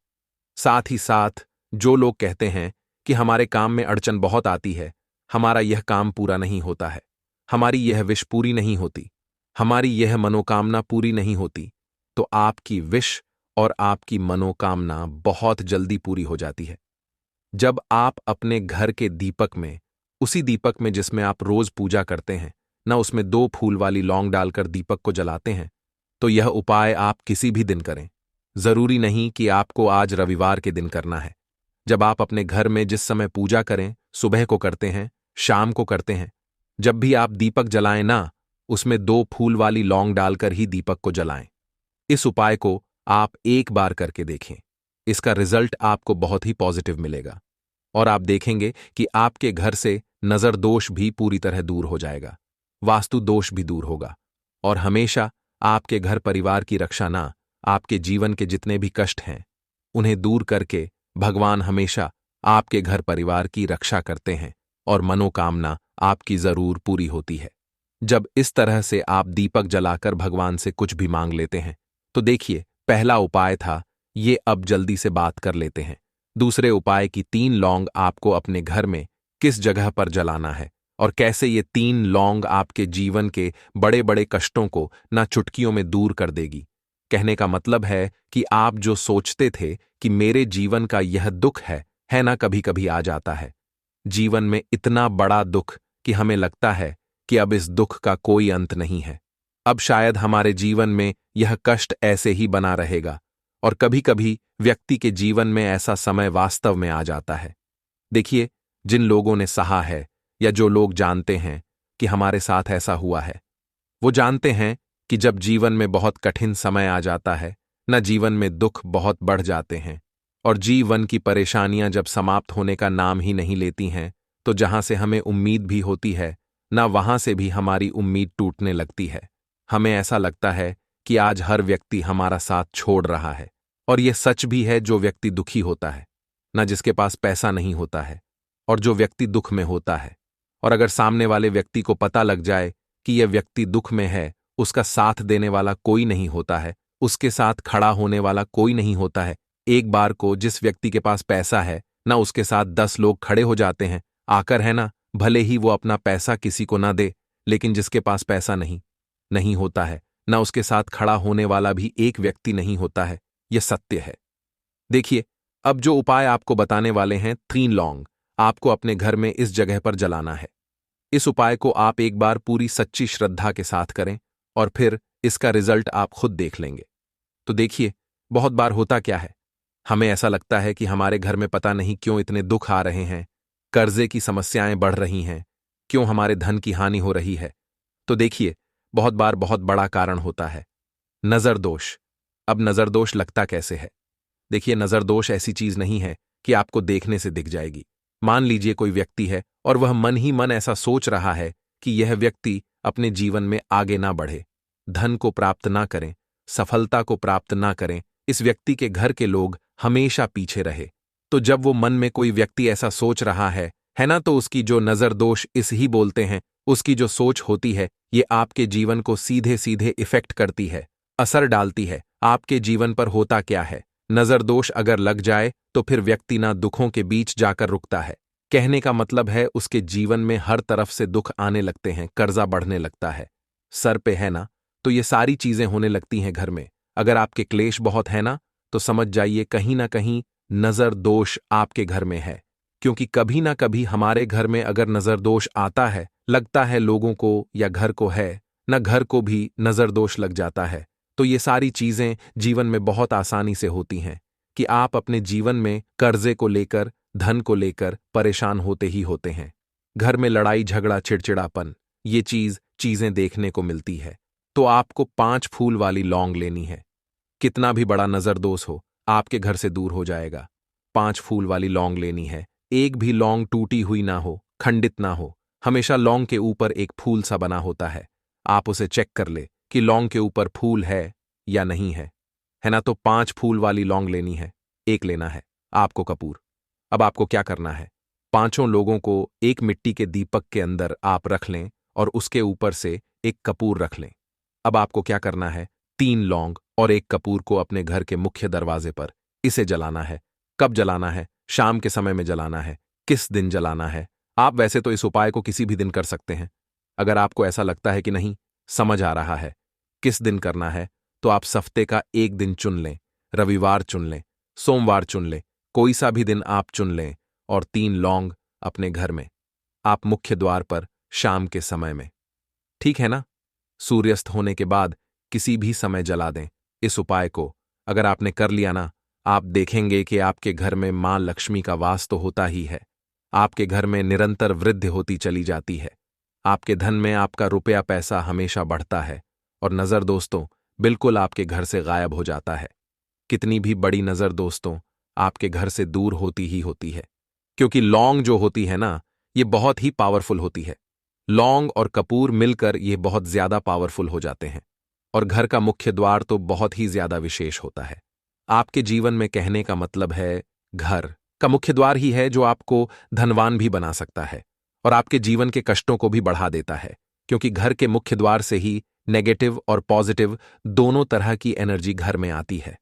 साथ ही साथ जो लोग कहते हैं कि हमारे काम में अड़चन बहुत आती है, हमारा यह काम पूरा नहीं होता है, हमारी यह विश पूरी नहीं होती, हमारी यह मनोकामना पूरी नहीं होती, तो आपकी विश और आपकी मनोकामना बहुत जल्दी पूरी हो जाती है। जब आप अपने घर के दीपक में, उसी दीपक में जिसमें आप रोज पूजा करते हैं ना, उसमें 2 फूल वाली लौंग डालकर दीपक को जलाते हैं, तो यह उपाय आप किसी भी दिन करें। जरूरी नहीं कि आपको आज रविवार के दिन करना है। जब आप अपने घर में जिस समय पूजा करें, सुबह को करते हैं, शाम को करते हैं, जब भी आप दीपक जलाएं ना, उसमें 2 फूल वाली लौंग डालकर ही दीपक को जलाएं। इस उपाय को आप एक बार करके देखें। इसका रिजल्ट आपको बहुत ही पॉजिटिव मिलेगा और आप देखेंगे कि आपके घर से नजर दोष भी पूरी तरह दूर हो जाएगा, वास्तु दोष भी दूर होगा और हमेशा आपके घर परिवार की रक्षा ना, आपके जीवन के जितने भी कष्ट हैं उन्हें दूर करके भगवान हमेशा आपके घर परिवार की रक्षा करते हैं और मनोकामना आपकी जरूर पूरी होती है। जब इस तरह से आप दीपक जलाकर भगवान से कुछ भी मांग लेते हैं तो देखिए, पहला उपाय था ये, अब जल्दी से बात कर लेते हैं दूसरे उपाय की। 3 लौंग आपको अपने घर में किस जगह पर जलाना है और कैसे ये 3 लौंग आपके जीवन के बड़े बड़े कष्टों को ना चुटकियों में दूर कर देगी। कहने का मतलब है कि आप जो सोचते थे कि मेरे जीवन का यह दुख है ना, कभी कभी आ जाता है जीवन में इतना बड़ा दुख कि हमें लगता है कि अब इस दुख का कोई अंत नहीं है, अब शायद हमारे जीवन में यह कष्ट ऐसे ही बना रहेगा। और कभी कभी व्यक्ति के जीवन में ऐसा समय वास्तव में आ जाता है। देखिए, जिन लोगों ने सहा है या जो लोग जानते हैं कि हमारे साथ ऐसा हुआ है, वो जानते हैं कि जब जीवन में बहुत कठिन समय आ जाता है न, जीवन में दुख बहुत बढ़ जाते हैं और जीवन की परेशानियां जब समाप्त होने का नाम ही नहीं लेती हैं, तो जहां से हमें उम्मीद भी होती है ना, वहां से भी हमारी उम्मीद टूटने लगती है। हमें ऐसा लगता है कि आज हर व्यक्ति हमारा साथ छोड़ रहा है और यह सच भी है। जो व्यक्ति दुखी होता है ना, जिसके पास पैसा नहीं होता है और जो व्यक्ति दुख में होता है, और अगर सामने वाले व्यक्ति को पता लग जाए कि यह व्यक्ति दुख में है, उसका साथ देने वाला कोई नहीं होता है, उसके साथ खड़ा होने वाला कोई नहीं होता है। एक बार को जिस व्यक्ति के पास पैसा है ना, उसके साथ 10 लोग खड़े हो जाते हैं आकर, है ना, भले ही वो अपना पैसा किसी को ना दे, लेकिन जिसके पास पैसा नहीं होता है ना, उसके साथ खड़ा होने वाला भी एक व्यक्ति नहीं होता है। यह सत्य है। देखिए, अब जो उपाय आपको बताने वाले हैं, 3 लौंग आपको अपने घर में इस जगह पर जलाना है। इस उपाय को आप एक बार पूरी सच्ची श्रद्धा के साथ करें और फिर इसका रिजल्ट आप खुद देख लेंगे। तो देखिए, बहुत बार होता क्या है, हमें ऐसा लगता है कि हमारे घर में पता नहीं क्यों इतने दुख आ रहे हैं, कर्जे की समस्याएं बढ़ रही हैं, क्यों हमारे धन की हानि हो रही है। तो देखिए, बहुत बार बहुत बड़ा कारण होता है नजर दोष। अब नजर दोष लगता कैसे है? देखिए, नजर दोष ऐसी चीज नहीं है कि आपको देखने से दिख जाएगी। मान लीजिए कोई व्यक्ति है और वह मन ही मन ऐसा सोच रहा है कि यह व्यक्ति अपने जीवन में आगे ना बढ़े, धन को प्राप्त ना करें, सफलता को प्राप्त ना करें, इस व्यक्ति के घर के लोग हमेशा पीछे रहे। तो जब वो मन में कोई व्यक्ति ऐसा सोच रहा है ना, तो उसकी जो नजर दोष इस ही बोलते हैं, उसकी जो सोच होती है, ये आपके जीवन को सीधे सीधे इफेक्ट करती है, असर डालती है आपके जीवन पर। होता क्या है, नजर दोष अगर लग जाए तो फिर व्यक्ति ना दुखों के बीच जाकर रुकता है। कहने का मतलब है उसके जीवन में हर तरफ से दुख आने लगते हैं, कर्जा बढ़ने लगता है, सर पे है ना, तो ये सारी चीजें होने लगती हैं घर में। अगर आपके क्लेश बहुत है ना, तो समझ जाइए कहीं ना कहीं नजर दोष आपके घर में है। क्योंकि कभी ना कभी हमारे घर में अगर नजर दोष आता है, लगता है लोगों को या घर को है ना, घर को भी नजर दोष लग जाता है। तो ये सारी चीजें जीवन में बहुत आसानी से होती हैं कि आप अपने जीवन में कर्जे को लेकर, धन को लेकर परेशान होते ही होते हैं। घर में लड़ाई झगड़ा चिड़चिड़ापन, ये चीजें देखने को मिलती है। तो आपको 5 फूल वाली लौंग लेनी है। कितना भी बड़ा नजर दोष हो, आपके घर से दूर हो जाएगा। 5 फूल वाली लौंग लेनी है। एक भी लौंग टूटी हुई ना हो, खंडित ना हो, हमेशा लौंग के ऊपर एक फूल सा बना होता है। आप उसे चेक कर ले कि लौंग के ऊपर फूल है या नहीं है ना। तो 5 फूल वाली लौंग लेनी है। एक लेना है आपको कपूर। अब आपको क्या करना है, 5 लोगों को एक मिट्टी के दीपक के अंदर आप रख लें और उसके ऊपर से एक कपूर रख लें। अब आपको क्या करना है, 3 लौंग और एक कपूर को अपने घर के मुख्य दरवाजे पर इसे जलाना है। कब जलाना है? शाम के समय में जलाना है। किस दिन जलाना है? आप वैसे तो इस उपाय को किसी भी दिन कर सकते हैं। अगर आपको ऐसा लगता है कि नहीं समझ आ रहा है किस दिन करना है, तो आप हफ्ते का एक दिन चुन लें, रविवार चुन लें, सोमवार चुन लें, कोई सा भी दिन आप चुन लें और 3 लौंग अपने घर में, आप मुख्य द्वार पर शाम के समय में, ठीक है ना, सूर्यास्त होने के बाद किसी भी समय जला दें। इस उपाय को अगर आपने कर लिया ना, आप देखेंगे कि आपके घर में मां लक्ष्मी का वास तो होता ही है। आपके घर में निरंतर वृद्धि होती चली जाती है। आपके धन में आपका रुपया पैसा हमेशा बढ़ता है। और नजर दोस्तों बिल्कुल आपके घर से गायब हो जाता है। कितनी भी बड़ी नजर दोस्तों आपके घर से दूर होती ही होती है, क्योंकि लौंग जो होती है ना, ये बहुत ही पावरफुल होती है। लौंग और कपूर मिलकर ये बहुत ज्यादा पावरफुल हो जाते हैं। और घर का मुख्य द्वार तो बहुत ही ज्यादा विशेष होता है। आपके जीवन में कहने का मतलब है घर का मुख्य द्वार ही है जो आपको धनवान भी बना सकता है और आपके जीवन के कष्टों को भी बढ़ा देता है, क्योंकि घर के मुख्य द्वार से ही नेगेटिव और पॉजिटिव दोनों तरह की एनर्जी घर में आती है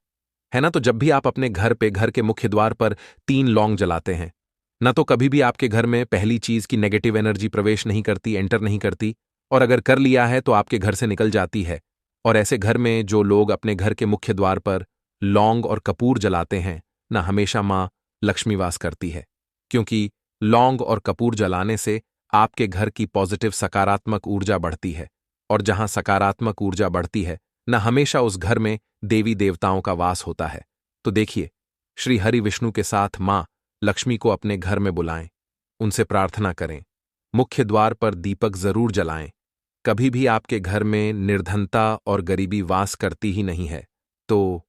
ना। तो जब भी आप अपने घर पे घर के मुख्य द्वार पर 3 लौंग जलाते हैं ना, तो कभी भी आपके घर में पहली चीज की नेगेटिव एनर्जी प्रवेश नहीं करती, एंटर नहीं करती, और अगर कर लिया है तो आपके घर से निकल जाती है। और ऐसे घर में जो लोग अपने घर के मुख्य द्वार पर लौंग और कपूर जलाते हैं ना, हमेशा मां लक्ष्मी वास करती है, क्योंकि लौंग और कपूर जलाने से आपके घर की पॉजिटिव सकारात्मक ऊर्जा बढ़ती है। और जहां सकारात्मक ऊर्जा बढ़ती है ना, हमेशा उस घर में देवी देवताओं का वास होता है। तो देखिए, श्री हरि विष्णु के साथ मां लक्ष्मी को अपने घर में बुलाएं, उनसे प्रार्थना करें, मुख्य द्वार पर दीपक जरूर जलाएं। कभी भी आपके घर में निर्धनता और गरीबी वास करती ही नहीं है। तो